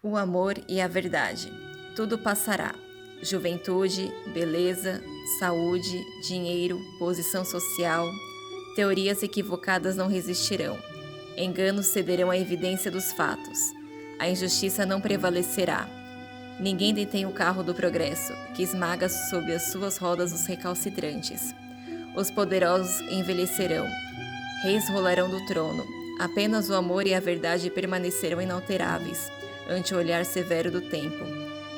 O amor e a verdade. Tudo passará. Juventude, beleza, saúde, dinheiro, posição social. Teorias equivocadas não resistirão. Enganos cederão à evidência dos fatos. A injustiça não prevalecerá. Ninguém detém o carro do progresso, que esmaga sob as suas rodas os recalcitrantes. Os poderosos envelhecerão. Reis rolarão do trono. Apenas o amor e a verdade permanecerão inalteráveis ante o olhar severo do tempo.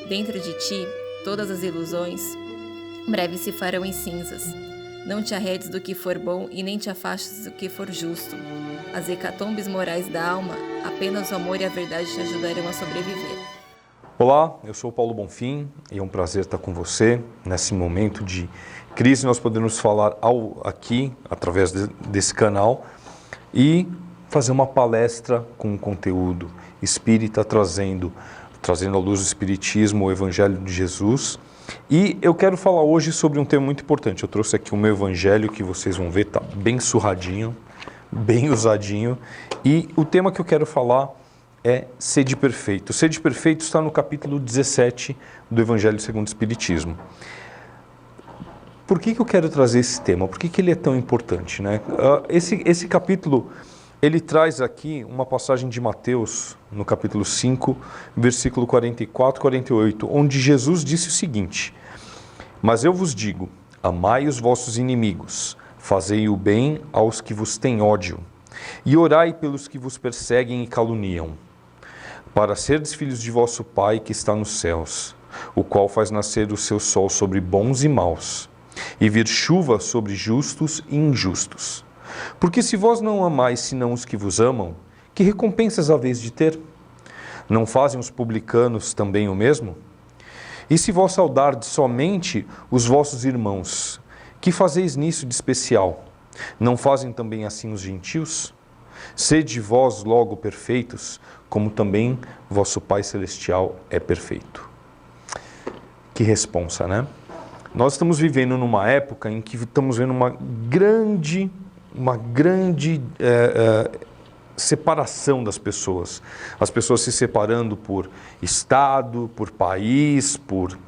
Dentro de ti, todas as ilusões breve se farão em cinzas. Não te arredes do que for bom e nem te afastes do que for justo. As hecatombes morais da alma, apenas o amor e a verdade te ajudarão a sobreviver. Olá, eu sou o Paulo Bonfim e é um prazer estar com você nesse momento de crise. Nós podemos falar aqui, através desse canal, e fazer uma palestra com conteúdo espírita, trazendo à luz do Espiritismo o Evangelho de Jesus. E eu quero falar hoje sobre um tema muito importante. Eu trouxe aqui o meu Evangelho, que vocês vão ver, está bem surradinho, bem usadinho. E o tema que eu quero falar é Sede Perfeito. Sede Perfeito está no capítulo 17 do Evangelho segundo o Espiritismo. Por que eu quero trazer esse tema? Por que ele é tão importante, né? Esse capítulo, ele traz aqui uma passagem de Mateus, no capítulo 5, versículo 44 e 48, onde Jesus disse o seguinte: Mas eu vos digo, amai os vossos inimigos, fazei o bem aos que vos têm ódio, e orai pelos que vos perseguem e caluniam, para serdes filhos de vosso Pai que está nos céus, o qual faz nascer o seu sol sobre bons e maus, e vir chuva sobre justos e injustos. Porque se vós não amais senão os que vos amam, que recompensas haveis de ter? Não fazem os publicanos também o mesmo? E se vós saudardes somente os vossos irmãos, que fazeis nisso de especial? Não fazem também assim os gentios? Sede vós logo perfeitos, como também vosso Pai Celestial é perfeito. Que responsa, né? Nós estamos vivendo numa época em que estamos vendo uma grande separação das pessoas. As pessoas se separando por estado, por país, por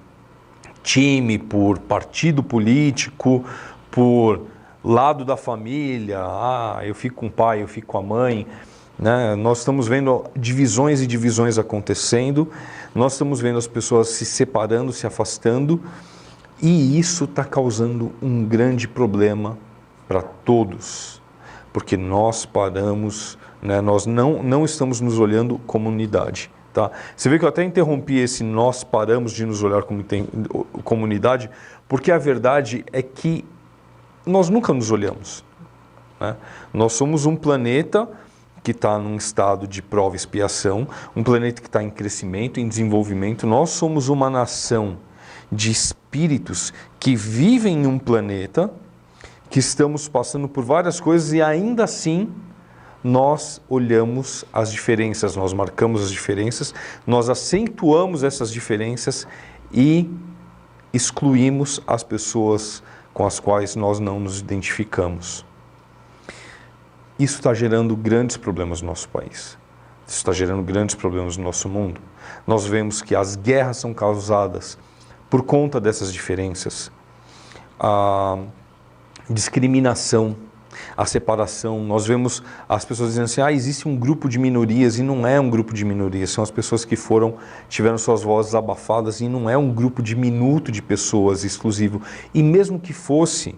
time, por partido político, por lado da família. Eu fico com o pai, eu fico com a mãe, né? Nós estamos vendo divisões e divisões acontecendo, nós estamos vendo as pessoas se separando, se afastando, e isso está causando um grande problema para todos, porque nós paramos, né? Nós não estamos nos olhando como unidade. Tá? Você vê que eu até interrompi esse nós paramos de nos olhar como unidade, porque a verdade é que nós nunca nos olhamos, né? Nós somos um planeta que está num estado de prova e expiação, um planeta que está em crescimento, em desenvolvimento. Nós somos uma nação de espíritos que vivem em um planeta, que estamos passando por várias coisas e ainda assim nós olhamos as diferenças, nós marcamos as diferenças, nós acentuamos essas diferenças e excluímos as pessoas com as quais nós não nos identificamos. Isso está gerando grandes problemas no nosso país. Isso está gerando grandes problemas no nosso mundo. Nós vemos que as guerras são causadas por conta dessas diferenças. A discriminação, a separação. Nós vemos as pessoas dizendo assim, existe um grupo de minorias, e não é um grupo de minorias, são as pessoas que tiveram suas vozes abafadas, e não é um grupo diminuto de pessoas exclusivo. E mesmo que fosse,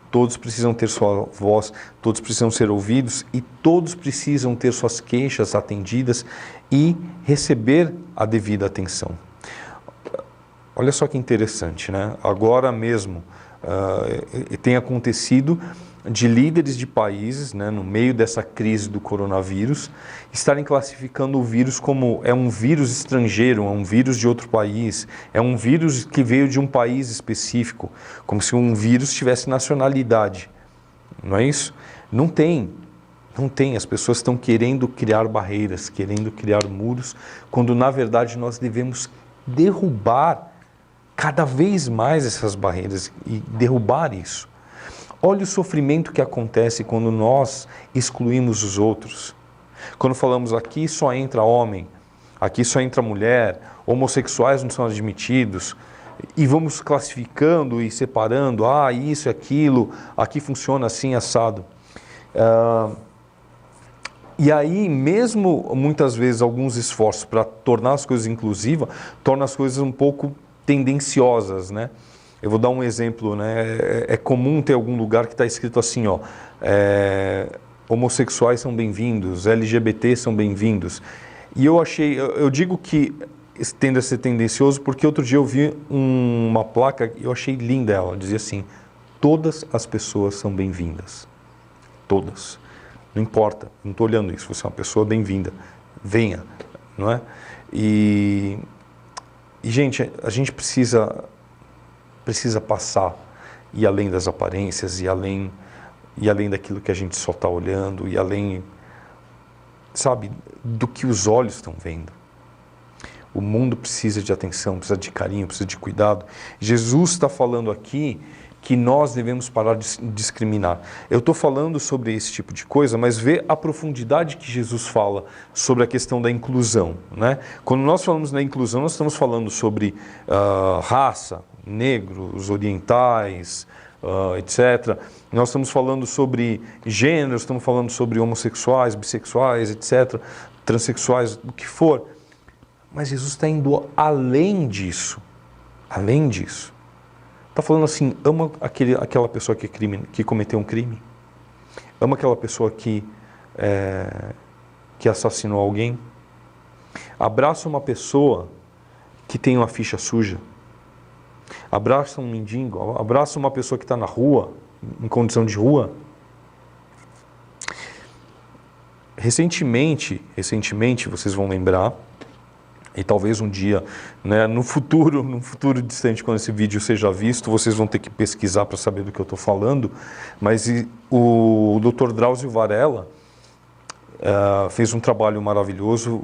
todos precisam ter sua voz, todos precisam ser ouvidos, e todos precisam ter suas queixas atendidas e receber a devida atenção. Olha só que interessante, né? Agora mesmo tem acontecido de líderes de países, né, no meio dessa crise do coronavírus, estarem classificando o vírus como um vírus estrangeiro, é um vírus de outro país, é um vírus que veio de um país específico, como se um vírus tivesse nacionalidade. Não é isso? Não tem. As pessoas estão querendo criar barreiras, querendo criar muros, quando na verdade nós devemos derrubar cada vez mais essas barreiras e derrubar isso. Olha o sofrimento que acontece quando nós excluímos os outros. Quando falamos aqui só entra homem, aqui só entra mulher, homossexuais não são admitidos, e vamos classificando e separando, isso e aquilo, aqui funciona assim, assado. E aí, mesmo muitas vezes alguns esforços para tornar as coisas inclusivas, torna as coisas um pouco tendenciosas, né? Eu vou dar um exemplo, né? É comum ter algum lugar que está escrito assim, homossexuais são bem-vindos, LGBT são bem-vindos. E eu digo que tende a ser tendencioso porque outro dia eu vi uma placa e eu achei linda ela, dizia assim, todas as pessoas são bem-vindas, todas, não importa, não estou olhando isso, você é uma pessoa bem-vinda, venha, não é? E gente, a gente precisa passar, e além das aparências, e além daquilo que a gente só está olhando, e além, sabe, do que os olhos estão vendo. O mundo precisa de atenção, precisa de carinho, precisa de cuidado. Jesus está falando aqui que nós devemos parar de discriminar. Eu estou falando sobre esse tipo de coisa, mas vê a profundidade que Jesus fala sobre a questão da inclusão, né? Quando nós falamos da inclusão, nós estamos falando sobre raça, negros, orientais, etc. Nós estamos falando sobre gênero, estamos falando sobre homossexuais, bissexuais, etc., transexuais, o que for. Mas Jesus está indo além disso. Além disso. Está falando assim, ama aquela pessoa que cometeu um crime. Ama aquela pessoa que assassinou alguém. Abraça uma pessoa que tem uma ficha suja. Abraça um mendigo. Abraça uma pessoa que está na rua, em condição de rua. Recentemente, vocês vão lembrar, e talvez um dia, né, num futuro distante, quando esse vídeo seja visto, vocês vão ter que pesquisar para saber do que eu estou falando, mas o Dr. Drauzio Varela fez um trabalho maravilhoso,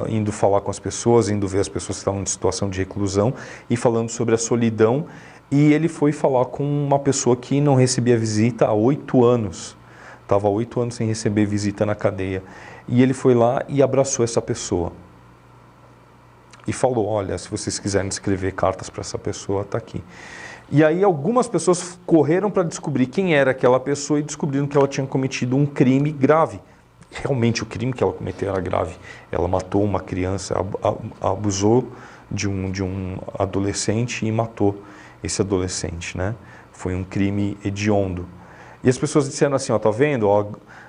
indo falar com as pessoas, indo ver as pessoas que estavam em situação de reclusão e falando sobre a solidão, e ele foi falar com uma pessoa que não recebia visita há 8 anos, estava há 8 anos sem receber visita na cadeia, e ele foi lá e abraçou essa pessoa. E falou, olha, se vocês quiserem escrever cartas para essa pessoa, está aqui. E aí algumas pessoas correram para descobrir quem era aquela pessoa e descobriram que ela tinha cometido um crime grave. Realmente o crime que ela cometeu era grave. Ela matou uma criança, abusou de um adolescente e matou esse adolescente, né? Foi um crime hediondo. E as pessoas disseram assim, tá vendo?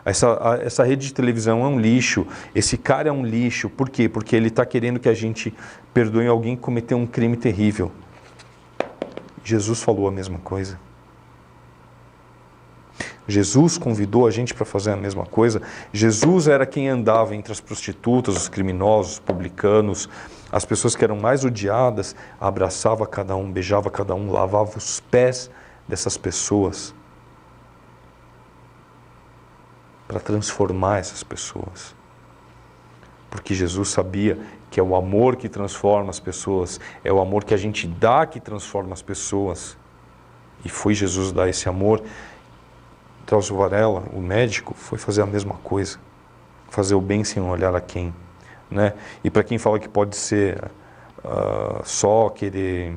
Essa rede de televisão é um lixo, esse cara é um lixo. Por quê? Porque ele está querendo que a gente perdoe alguém que cometeu um crime terrível. Jesus falou a mesma coisa. Jesus convidou a gente para fazer a mesma coisa. Jesus era quem andava entre as prostitutas, os criminosos, os publicanos, as pessoas que eram mais odiadas, abraçava cada um, beijava cada um, lavava os pés dessas pessoas para transformar essas pessoas. Porque Jesus sabia que é o amor que transforma as pessoas, é o amor que a gente dá que transforma as pessoas. E foi Jesus dar esse amor. Drauzio Varela, o médico, foi fazer a mesma coisa. Fazer o bem sem olhar a quem. Né? E para quem fala que pode ser só querer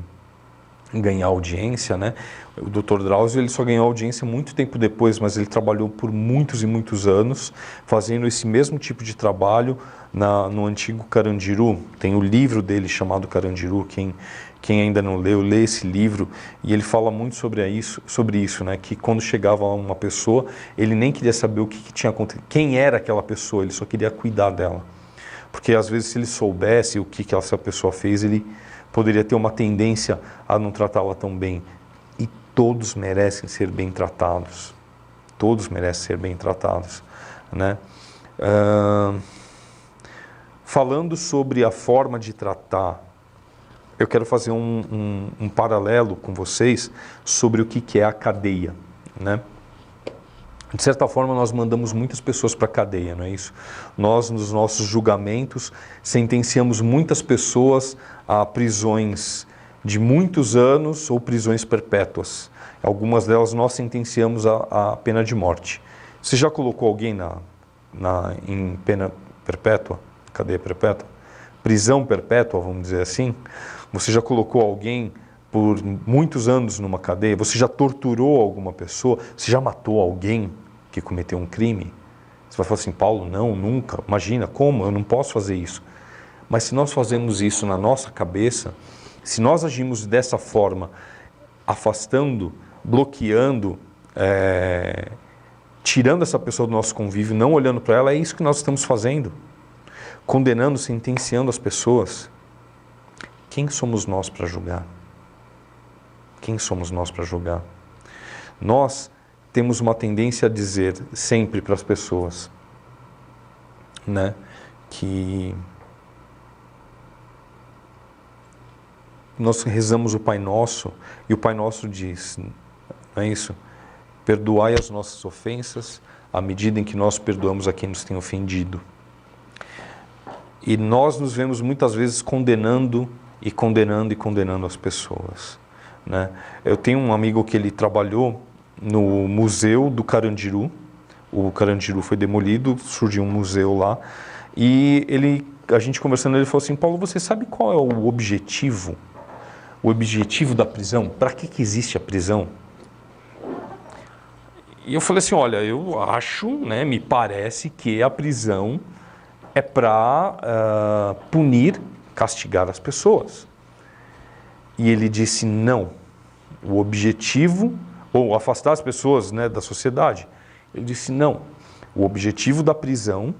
ganhar audiência, né? O Dr. Drauzio ele só ganhou audiência muito tempo depois, mas ele trabalhou por muitos e muitos anos fazendo esse mesmo tipo de trabalho no antigo Carandiru. Tem o livro dele chamado Carandiru, quem ainda não leu, lê esse livro, e ele fala muito sobre isso, né? Que quando chegava uma pessoa, ele nem queria saber o que tinha acontecido, quem era aquela pessoa, ele só queria cuidar dela. Porque às vezes se ele soubesse o que essa pessoa fez, ele poderia ter uma tendência a não tratá-la tão bem. E todos merecem ser bem tratados. Todos merecem ser bem tratados, né? Falando sobre a forma de tratar, eu quero fazer um paralelo com vocês sobre o que é a cadeia, né? De certa forma, nós mandamos muitas pessoas para a cadeia, não é isso? Nós, nos nossos julgamentos, sentenciamos muitas pessoas a prisões de muitos anos ou prisões perpétuas. Algumas delas nós sentenciamos a pena de morte. Você já colocou alguém em perpétua, cadeia perpétua, prisão perpétua, vamos dizer assim. Você já colocou alguém por muitos anos numa cadeia? Você já torturou alguma pessoa? Você já matou alguém que cometeu um crime? Você vai falar assim, Paulo, não, nunca. Imagina, como? Eu não posso fazer isso. Mas se nós fazemos isso na nossa cabeça, se nós agimos dessa forma, afastando, bloqueando, tirando essa pessoa do nosso convívio, não olhando para ela, é isso que nós estamos fazendo. Condenando, sentenciando as pessoas. Quem somos nós para julgar? Quem somos nós para julgar? Nós temos uma tendência a dizer sempre para as pessoas, né, que nós rezamos o Pai Nosso e o Pai Nosso diz, não é isso? Perdoai as nossas ofensas à medida em que nós perdoamos a quem nos tem ofendido. E nós nos vemos muitas vezes condenando as pessoas, né? Eu tenho um amigo que ele trabalhou no Museu do Carandiru. O Carandiru foi demolido, surgiu um museu lá. E a gente conversando, ele falou assim, Paulo, você sabe qual é o objetivo? O objetivo da prisão? Para que existe a prisão? E eu falei assim, olha, eu acho, né, me parece que a prisão é para punir, castigar as pessoas. E ele disse, não, o objetivo, ou afastar as pessoas, né, da sociedade. Ele disse, não, o objetivo da prisão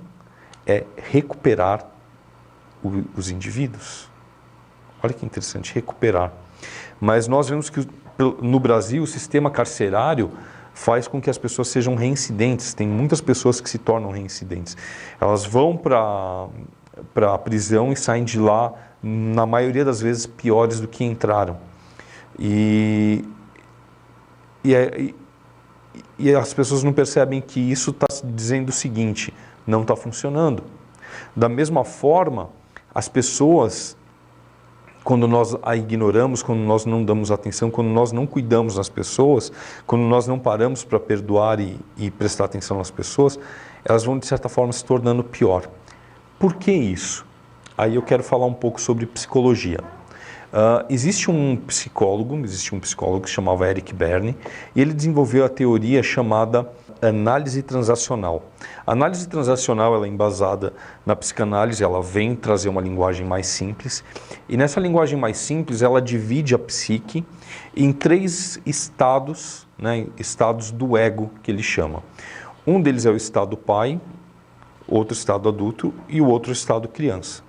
é recuperar os indivíduos. Olha que interessante, recuperar. Mas nós vemos que no Brasil o sistema carcerário faz com que as pessoas sejam reincidentes. Tem muitas pessoas que se tornam reincidentes. Elas vão para a prisão e saem de lá, na maioria das vezes, piores do que entraram. E as pessoas não percebem que isso está dizendo o seguinte, não está funcionando. Da mesma forma, as pessoas, quando nós a ignoramos, quando nós não damos atenção, quando nós não cuidamos das pessoas, quando nós não paramos para perdoar e prestar atenção nas pessoas, elas vão, de certa forma, se tornando pior. Por que isso? Aí eu quero falar um pouco sobre psicologia. Existe um psicólogo que se chamava Eric Berne, e ele desenvolveu a teoria chamada análise transacional. A análise transacional ela é embasada na psicanálise, ela vem trazer uma linguagem mais simples, e nessa linguagem mais simples ela divide a psique em 3 estados, né, estados do ego, que ele chama. Um deles é o estado pai, outro estado adulto e o outro estado criança.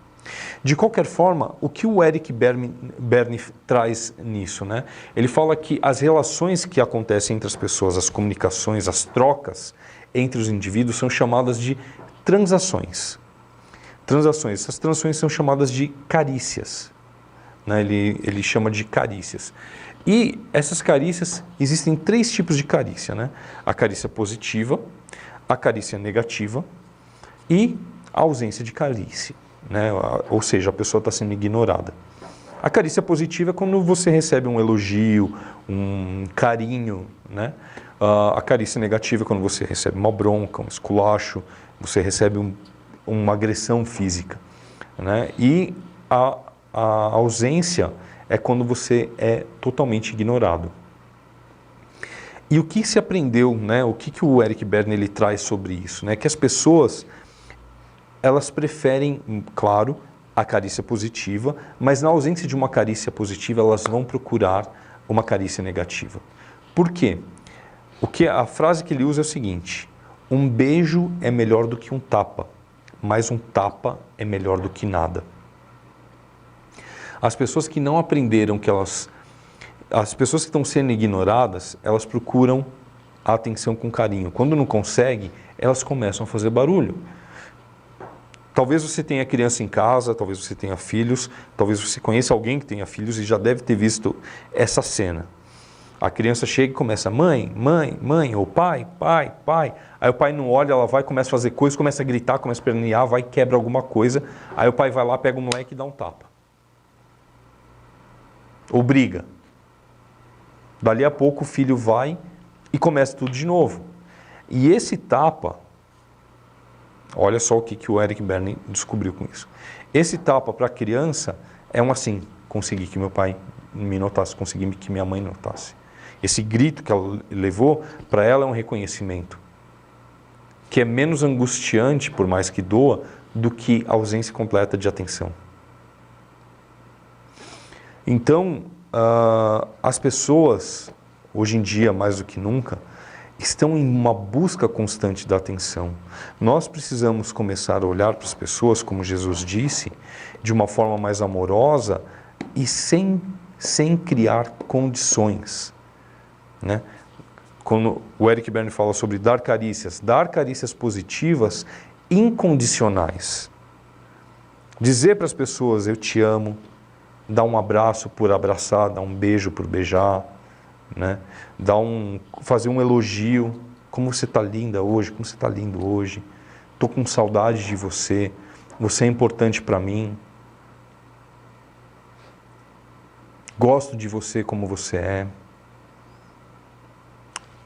De qualquer forma, o que o Eric Berne traz nisso, né? Ele fala que as relações que acontecem entre as pessoas, as comunicações, as trocas entre os indivíduos são chamadas de transações. Essas transações são chamadas de carícias, né? Ele chama de carícias. E essas carícias, existem 3 tipos de carícia, né? A carícia positiva, a carícia negativa e a ausência de carícia. Né? Ou seja, a pessoa está sendo ignorada. A carícia positiva é quando você recebe um elogio, um carinho, né? A carícia negativa é quando você recebe uma bronca, um esculacho, você recebe uma agressão física, né? E a ausência é quando você é totalmente ignorado. E o que se aprendeu, né? O que o Eric Berne ele traz sobre isso, né? Que as pessoas elas preferem, claro, a carícia positiva, mas na ausência de uma carícia positiva, elas vão procurar uma carícia negativa. Por quê? A frase que ele usa é o seguinte, um beijo é melhor do que um tapa, mas um tapa é melhor do que nada. As pessoas que não aprenderam as pessoas que estão sendo ignoradas, elas procuram a atenção com carinho. Quando não conseguem, elas começam a fazer barulho. Talvez você tenha criança em casa, talvez você tenha filhos, talvez você conheça alguém que tenha filhos e já deve ter visto essa cena. A criança chega e começa, mãe, mãe, mãe, ou pai, pai, pai. Aí o pai não olha, ela vai, começa a fazer coisas, começa a gritar, começa a pernear, vai e quebra alguma coisa. Aí o pai vai lá, pega o moleque e dá um tapa. Ou briga. Dali a pouco o filho vai e começa tudo de novo. E esse tapa, Olha só o que o Eric Berne descobriu com isso. Esse tapa para a criança é um assim, consegui que meu pai me notasse, consegui que minha mãe notasse. Esse grito que ela levou, para ela é um reconhecimento, que é menos angustiante, por mais que doa, do que a ausência completa de atenção. Então, as pessoas, hoje em dia, mais do que nunca, estão em uma busca constante da atenção. Nós precisamos começar a olhar para as pessoas, como Jesus disse, de uma forma mais amorosa e sem criar condições, né? Quando o Eric Berne fala sobre dar carícias positivas, incondicionais. Dizer para as pessoas, eu te amo, dar um abraço por abraçar, dar um beijo por beijar, né? Fazer um elogio, como você está linda hoje, como você está lindo hoje, estou com saudade de você, você é importante para mim, gosto de você como você é.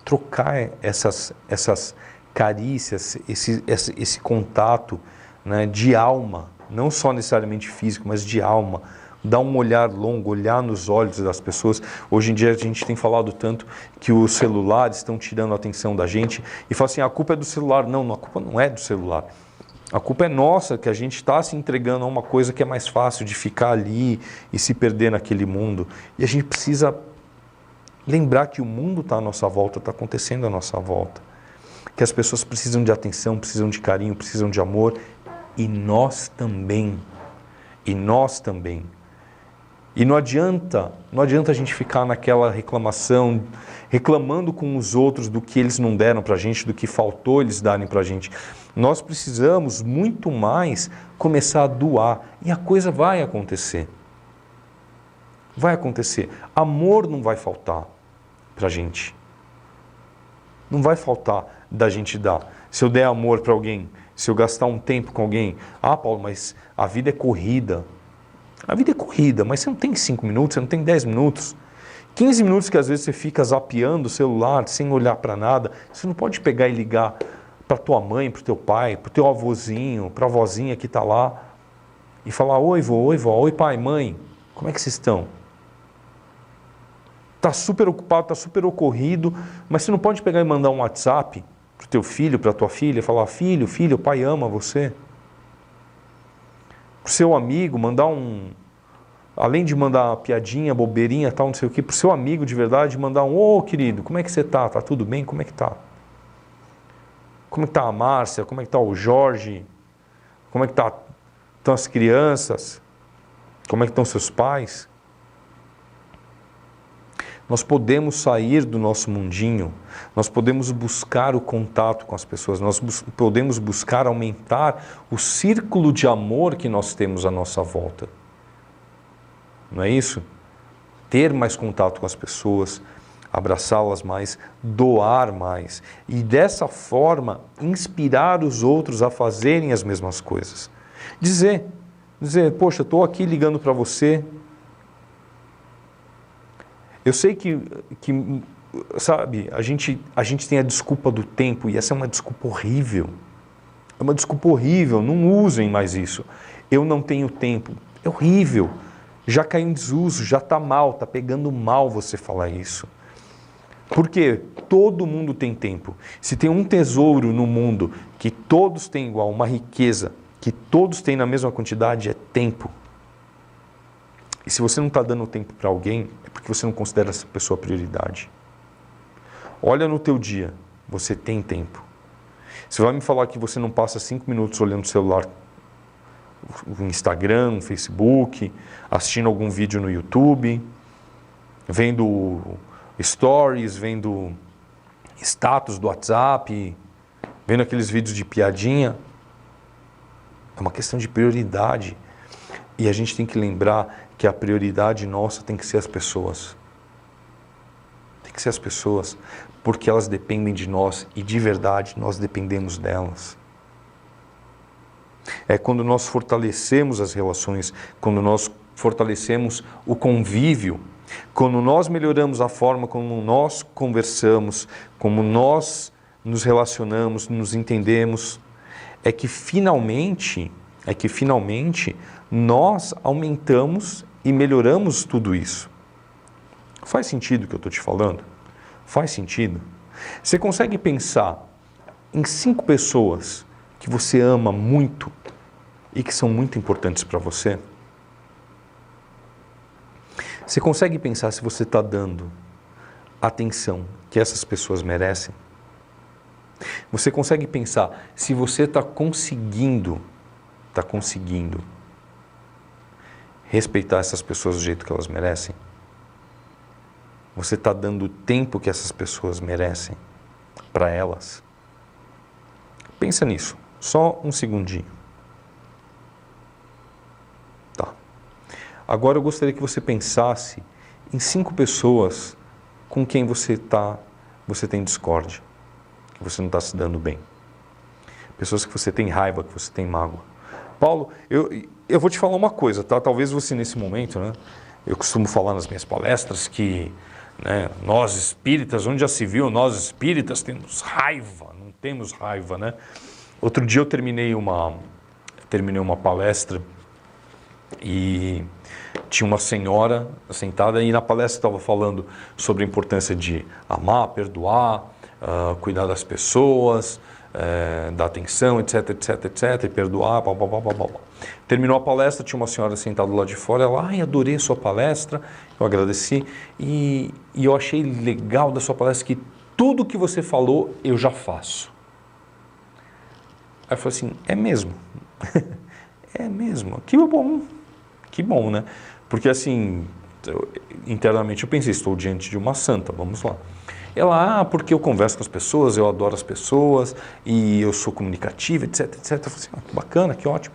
Trocar essas carícias, esse contato, né, de alma, não só necessariamente físico, mas de alma. Dar um olhar longo, olhar nos olhos das pessoas. Hoje em dia a gente tem falado tanto que os celulares estão tirando a atenção da gente e fala assim, a culpa é do celular. Não, a culpa não é do celular. A culpa é nossa, que a gente está se entregando a uma coisa que é mais fácil de ficar ali e se perder naquele mundo. E a gente precisa lembrar que o mundo está à nossa volta, está acontecendo à nossa volta. Que as pessoas precisam de atenção, precisam de carinho, precisam de amor. E nós também. E nós também. E não adianta a gente ficar naquela reclamação, reclamando com os outros do que eles não deram para a gente, do que faltou eles darem para a gente. Nós precisamos muito mais começar a doar e a coisa vai acontecer. Vai acontecer. Amor não vai faltar para a gente. Não vai faltar da gente dar. Se eu der amor para alguém, se eu gastar um tempo com alguém, Paulo, mas a vida é corrida. A vida é corrida, mas você não tem 5 minutos, você não tem 10 minutos. 15 minutos que às vezes você fica zapeando o celular, sem olhar para nada. Você não pode pegar e ligar para tua mãe, para o teu pai, para o teu avôzinho, para a avózinha que está lá e falar, oi vô, oi vó, oi pai, mãe, como é que vocês estão? Está super ocupado, está super ocorrido, mas você não pode pegar e mandar um WhatsApp para o teu filho, para a tua filha, e falar, filho, o pai ama você. Para o seu amigo, além de mandar uma piadinha, bobeirinha, tal, não sei o que, para o seu amigo de verdade, mandar ô querido, como é que você está? Está tudo bem? Como é que está? Como é que está a Márcia? Como é que está o Jorge? Como é que estão as crianças? Como é que estão seus pais? Nós podemos sair do nosso mundinho, nós podemos buscar o contato com as pessoas, nós podemos buscar aumentar o círculo de amor que nós temos à nossa volta. Não é isso? Ter mais contato com as pessoas, abraçá-las mais, doar mais e dessa forma inspirar os outros a fazerem as mesmas coisas. Dizer, poxa, estou aqui ligando para você. Eu sei que sabe, a gente tem a desculpa do tempo e essa é uma desculpa horrível. É uma desculpa horrível, não usem mais isso. Eu não tenho tempo. É horrível. Já caiu em desuso, já está mal, está pegando mal você falar isso. Porque todo mundo tem tempo. Se tem um tesouro no mundo que todos têm igual, uma riqueza que todos têm na mesma quantidade, é tempo. E se você não está dando tempo para alguém, é porque você não considera essa pessoa prioridade. Olha no teu dia, você tem tempo. Você vai me falar que você não passa 5 minutos olhando o celular, o Instagram, o Facebook, assistindo algum vídeo no YouTube, vendo stories, vendo status do WhatsApp, vendo aqueles vídeos de piadinha. É uma questão de prioridade. E a gente tem que lembrar que a prioridade nossa tem que ser as pessoas. Tem que ser as pessoas, porque elas dependem de nós e de verdade nós dependemos delas. É quando nós fortalecemos as relações, quando nós fortalecemos o convívio, quando nós melhoramos a forma como nós conversamos, como nós nos relacionamos, nos entendemos, é que finalmente nós aumentamos e melhoramos tudo isso. Faz sentido o que eu estou te falando? Faz sentido? Você consegue pensar em 5 pessoas que você ama muito e que são muito importantes para você? Você consegue pensar se você está dando a atenção que essas pessoas merecem? Você consegue pensar se você está conseguindo respeitar essas pessoas do jeito que elas merecem? Você está dando o tempo que essas pessoas merecem para elas? Pensa nisso, só um segundinho. Tá. Agora eu gostaria que você pensasse em 5 pessoas com quem você tem discórdia, que você não está se dando bem. Pessoas que você tem raiva, que você tem mágoa. Paulo, eu vou te falar uma coisa, tá? Talvez você nesse momento, né? Eu costumo falar nas minhas palestras que, né, nós espíritas, onde já se viu, nós espíritas temos raiva, não temos raiva, né? Outro dia eu terminei uma palestra e tinha uma senhora sentada e na palestra estava falando sobre a importância de amar, perdoar, cuidar das pessoas, dar atenção, etc, etc, etc, e perdoar, blá, blá, blá, blá, blá. Terminou a palestra, tinha uma senhora sentada lá de fora, ela, adorei a sua palestra, eu agradeci, e eu achei legal da sua palestra que tudo que você falou eu já faço. Aí eu falei assim, é mesmo? É mesmo, que bom, né? Porque assim, internamente eu pensei, estou diante de uma santa, vamos lá. Ela, porque eu converso com as pessoas, eu adoro as pessoas, e eu sou comunicativa, etc, etc. Eu falei assim, que bacana, que ótimo.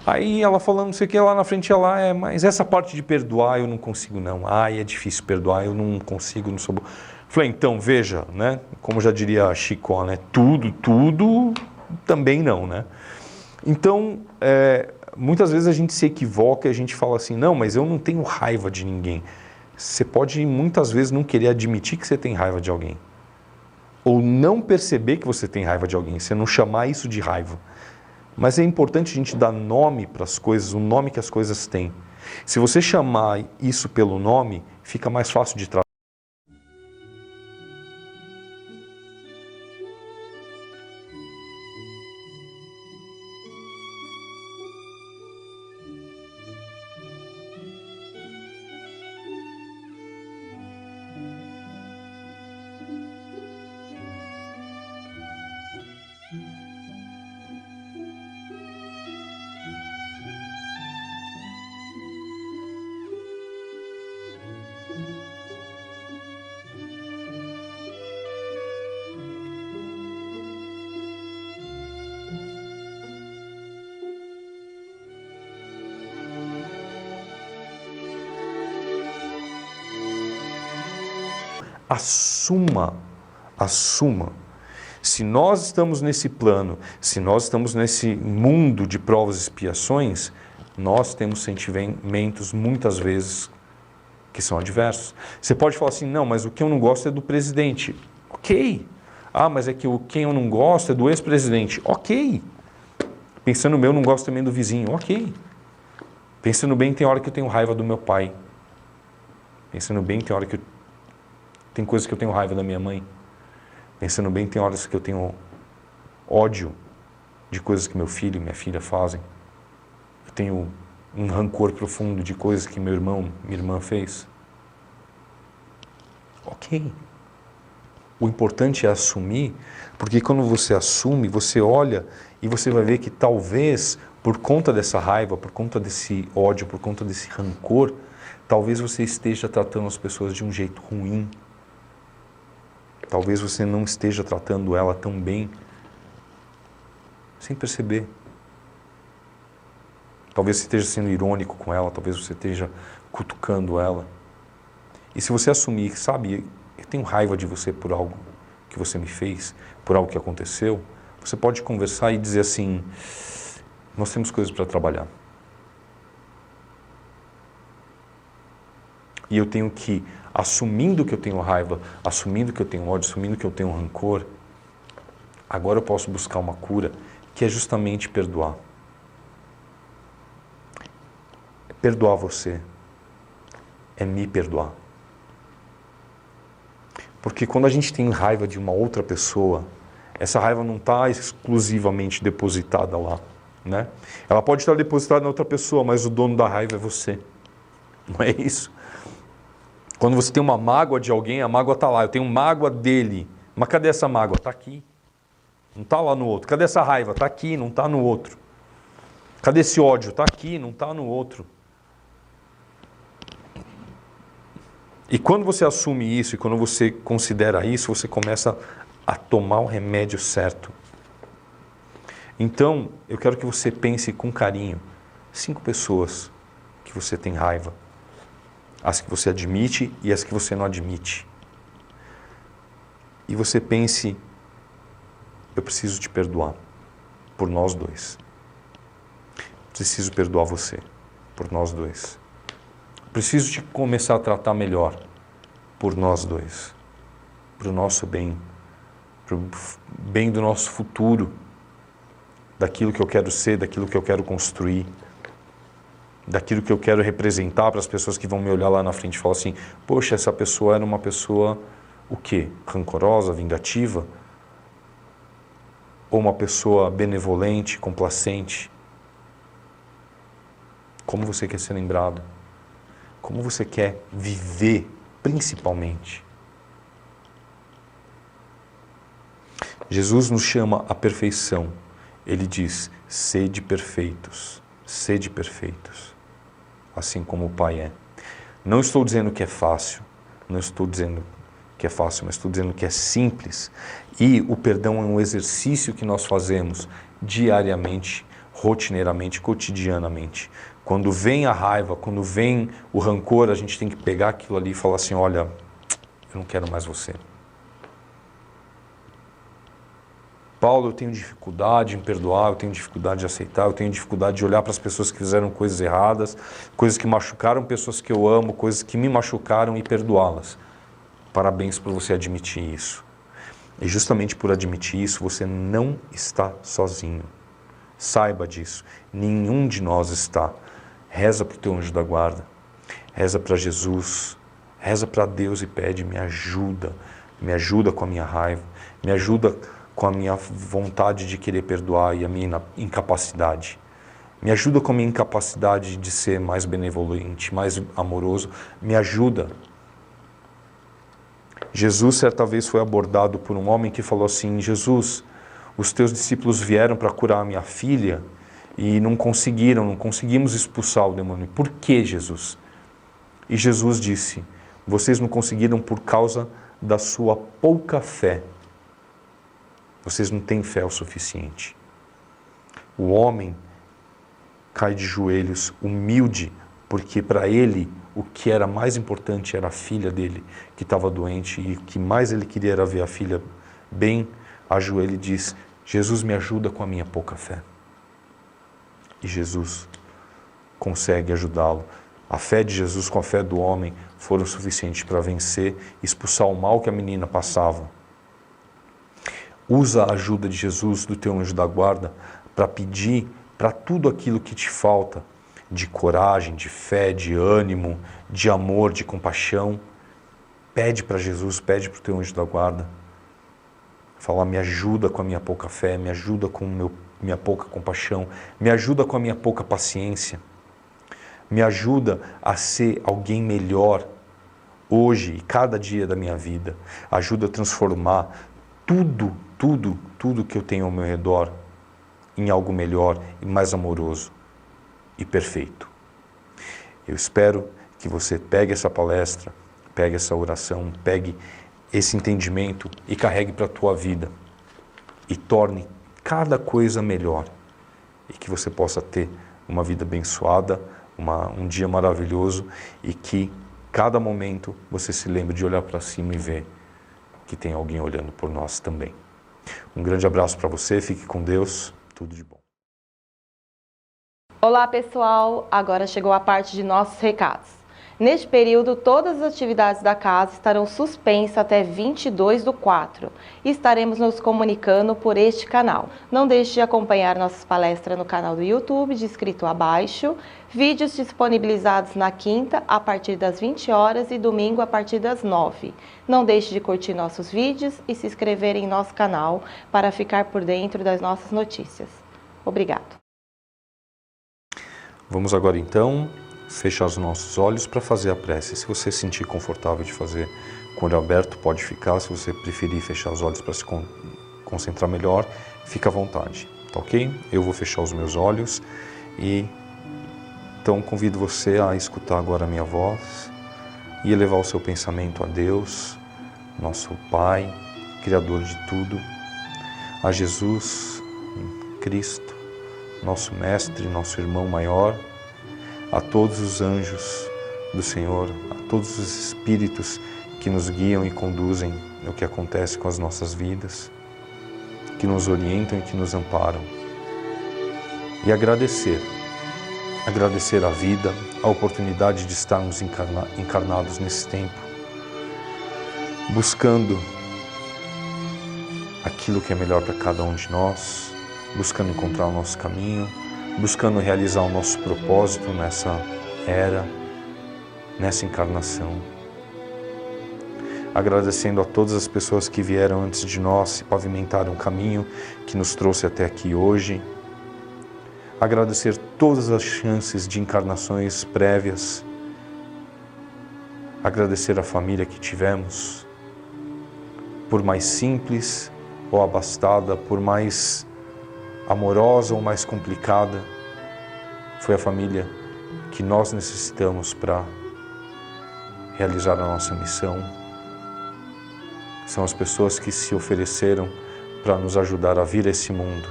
Aí ela falando, não sei o que, lá na frente ela, mas essa parte de perdoar eu não consigo não. É difícil perdoar, eu não consigo, não sou bom. Falei, então, veja, né, como já diria Chico, né, tudo também não, né. Então, muitas vezes a gente se equivoca e a gente fala assim, não, mas eu não tenho raiva de ninguém. Você pode muitas vezes não querer admitir que você tem raiva de alguém. Ou não perceber que você tem raiva de alguém, você não chamar isso de raiva. Mas é importante a gente dar nome para as coisas, o nome que as coisas têm. Se você chamar isso pelo nome, fica mais fácil de tratar. Assuma. Se nós estamos nesse plano, se nós estamos nesse mundo de provas e expiações, nós temos sentimentos muitas vezes que são adversos. Você pode falar assim, não, mas o que eu não gosto é do presidente. Ok. Mas é que quem eu não gosto é do ex-presidente. Ok. Pensando bem, eu não gosto também do vizinho. Ok. Pensando bem, tem hora que eu tenho raiva do meu pai. Pensando bem, tem coisas que eu tenho raiva da minha mãe. Pensando bem, tem horas que eu tenho ódio de coisas que meu filho e minha filha fazem. Eu tenho um rancor profundo de coisas que meu irmão, minha irmã fez. Ok. O importante é assumir, porque quando você assume, você olha e você vai ver que talvez, por conta dessa raiva, por conta desse ódio, por conta desse rancor, talvez você esteja tratando as pessoas de um jeito ruim. Talvez você não esteja tratando ela tão bem, sem perceber. Talvez você esteja sendo irônico com ela, talvez você esteja cutucando ela. E se você assumir, sabe, eu tenho raiva de você por algo que você me fez, por algo que aconteceu, você pode conversar e dizer assim, nós temos coisas para trabalhar. E eu tenho que, assumindo que eu tenho raiva, assumindo que eu tenho ódio, assumindo que eu tenho rancor, agora eu posso buscar uma cura que é justamente perdoar. Perdoar você é me perdoar. Porque quando a gente tem raiva de uma outra pessoa, essa raiva não está exclusivamente depositada lá, né? Ela pode estar depositada na outra pessoa, mas o dono da raiva é você. Não é isso? Quando você tem uma mágoa de alguém, a mágoa está lá. Eu tenho mágoa dele. Mas cadê essa mágoa? Está aqui. Não está lá no outro. Cadê essa raiva? Está aqui, não está no outro. Cadê esse ódio? Está aqui, não está no outro. E quando você assume isso, e quando você considera isso, você começa a tomar o remédio certo. Então, eu quero que você pense com carinho. 5 pessoas que você tem raiva. As que você admite e as que você não admite. E você pense, eu preciso te perdoar por nós dois. Preciso perdoar você por nós dois. Preciso te começar a tratar melhor por nós dois. Para o nosso bem. Para o bem do nosso futuro. Daquilo que eu quero ser, daquilo que eu quero construir. Daquilo que eu quero representar para as pessoas que vão me olhar lá na frente e falar assim, poxa, essa pessoa era uma pessoa, o quê? Rancorosa, vingativa? Ou uma pessoa benevolente, complacente? Como você quer ser lembrado? Como você quer viver, principalmente? Jesus nos chama à perfeição. Ele diz, sede perfeitos, assim como o Pai é. Não estou dizendo que é fácil, mas estou dizendo que é simples. E o perdão é um exercício que nós fazemos diariamente, rotineiramente, cotidianamente. Quando vem a raiva, quando vem o rancor, a gente tem que pegar aquilo ali e falar assim, olha, eu não quero mais você. Paulo, eu tenho dificuldade em perdoar, eu tenho dificuldade de aceitar, eu tenho dificuldade de olhar para as pessoas que fizeram coisas erradas, coisas que machucaram pessoas que eu amo, coisas que me machucaram e perdoá-las. Parabéns por você admitir isso. E justamente por admitir isso, você não está sozinho. Saiba disso. Nenhum de nós está. Reza para o teu anjo da guarda. Reza para Jesus. Reza para Deus e pede, me ajuda. Me ajuda com a minha raiva. Me ajuda com a minha vontade de querer perdoar e a minha incapacidade. Me ajuda com a minha incapacidade de ser mais benevolente, mais amoroso. Me ajuda. Jesus certa vez foi abordado por um homem que falou assim, Jesus, os teus discípulos vieram para curar a minha filha e não conseguimos expulsar o demônio. Por que, Jesus? E Jesus disse, vocês não conseguiram por causa da sua pouca fé. Vocês não têm fé o suficiente. O homem cai de joelhos, humilde, porque para ele o que era mais importante era a filha dele, que estava doente, e o que mais ele queria era ver a filha bem, ajoelha e diz, Jesus, me ajuda com a minha pouca fé. E Jesus consegue ajudá-lo. A fé de Jesus com a fé do homem foram suficientes para vencer, expulsar o mal que a menina passava. Usa a ajuda de Jesus, do teu anjo da guarda, para pedir para tudo aquilo que te falta, de coragem, de fé, de ânimo, de amor, de compaixão. Pede para Jesus, pede para o teu anjo da guarda. Fala, me ajuda com a minha pouca fé, me ajuda com minha pouca compaixão, me ajuda com a minha pouca paciência. Me ajuda a ser alguém melhor hoje e cada dia da minha vida. Ajuda a transformar tudo que eu tenho ao meu redor em algo melhor e mais amoroso e perfeito. Eu espero que você pegue essa palestra, pegue essa oração, pegue esse entendimento e carregue para a tua vida e torne cada coisa melhor e que você possa ter uma vida abençoada, um dia maravilhoso e que cada momento você se lembre de olhar para cima e ver que tem alguém olhando por nós também. Um grande abraço para você, fique com Deus, tudo de bom. Olá pessoal, agora chegou a parte de nossos recados. Neste período, todas as atividades da casa estarão suspensas até 22/4 e estaremos nos comunicando por este canal. Não deixe de acompanhar nossas palestras no canal do YouTube, descrito abaixo. Vídeos disponibilizados na quinta, a partir das 20 horas e domingo, a partir das 9. Não deixe de curtir nossos vídeos e se inscrever em nosso canal para ficar por dentro das nossas notícias. Obrigado. Vamos agora então fechar os nossos olhos para fazer a prece. Se você se sentir confortável de fazer com o olho aberto, pode ficar. Se você preferir fechar os olhos para se concentrar melhor, fica à vontade, tá ok? Eu vou fechar os meus olhos e então convido você a escutar agora a minha voz e elevar o seu pensamento a Deus, nosso Pai, Criador de tudo, a Jesus, Cristo, nosso Mestre, nosso Irmão maior, a todos os anjos do Senhor, a todos os Espíritos que nos guiam e conduzem no que acontece com as nossas vidas, que nos orientam e que nos amparam. E agradecer a vida, a oportunidade de estarmos encarnados nesse tempo, buscando aquilo que é melhor para cada um de nós, buscando encontrar o nosso caminho, buscando realizar o nosso propósito nessa era, nessa encarnação. Agradecendo a todas as pessoas que vieram antes de nós e pavimentaram o caminho que nos trouxe até aqui hoje. Agradecer todas as chances de encarnações prévias. Agradecer a família que tivemos, por mais simples ou abastada, por mais amorosa ou mais complicada, foi a família que nós necessitamos para realizar a nossa missão. São as pessoas que se ofereceram para nos ajudar a vir a esse mundo.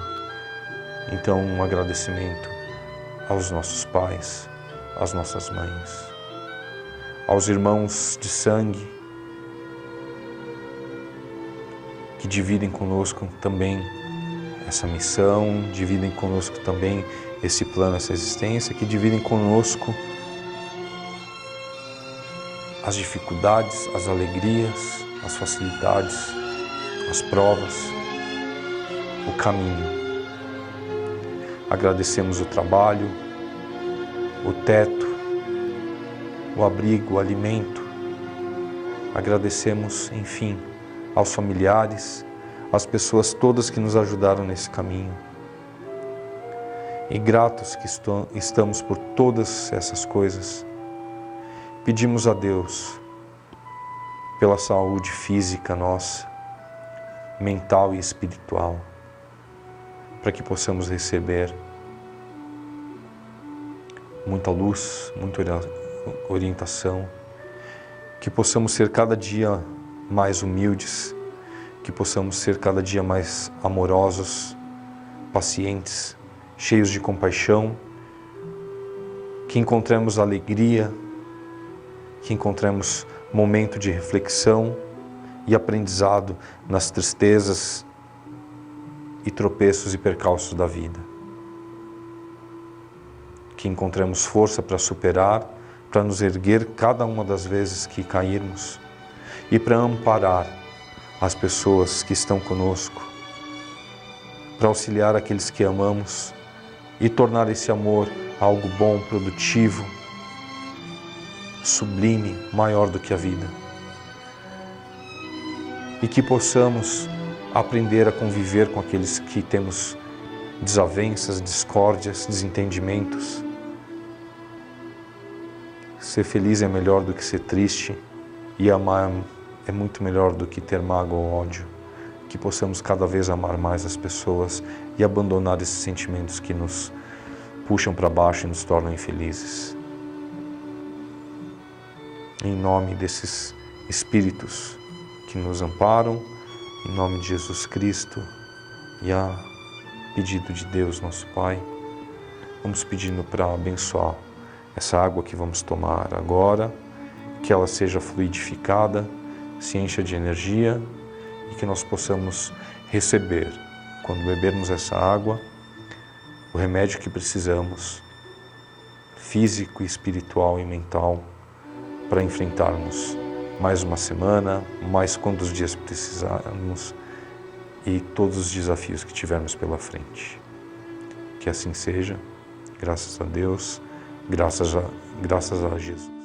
Então, um agradecimento aos nossos pais, às nossas mães, aos irmãos de sangue que dividem conosco também essa missão, dividem conosco também esse plano, essa existência, que dividem conosco as dificuldades, as alegrias, as facilidades, as provas, o caminho. Agradecemos o trabalho, o teto, o abrigo, o alimento. Agradecemos, enfim, aos familiares, às pessoas todas que nos ajudaram nesse caminho. E gratos que estamos por todas essas coisas, pedimos a Deus pela saúde física nossa, mental e espiritual, para que possamos receber muita luz, muita orientação, que possamos ser cada dia mais humildes, que possamos ser cada dia mais amorosos, pacientes, cheios de compaixão, que encontremos alegria, que encontremos momento de reflexão e aprendizado nas tristezas e tropeços e percalços da vida. Que encontremos força para superar, para nos erguer cada uma das vezes que cairmos e para amparar as pessoas que estão conosco, para auxiliar aqueles que amamos e tornar esse amor algo bom, produtivo, sublime, maior do que a vida. E que possamos aprender a conviver com aqueles que temos desavenças, discórdias, desentendimentos. Ser feliz é melhor do que ser triste e amar é muito melhor do que ter mágoa ou ódio. Que possamos cada vez amar mais as pessoas e abandonar esses sentimentos que nos puxam para baixo e nos tornam infelizes. Em nome desses Espíritos que nos amparam, em nome de Jesus Cristo e a pedido de Deus, nosso Pai, vamos pedindo para abençoar essa água que vamos tomar agora, que ela seja fluidificada, se encha de energia e que nós possamos receber, quando bebermos essa água, o remédio que precisamos, físico, espiritual e mental, para enfrentarmos mais uma semana, mais quantos dias precisarmos e todos os desafios que tivermos pela frente. Que assim seja, graças a Deus, graças a Jesus.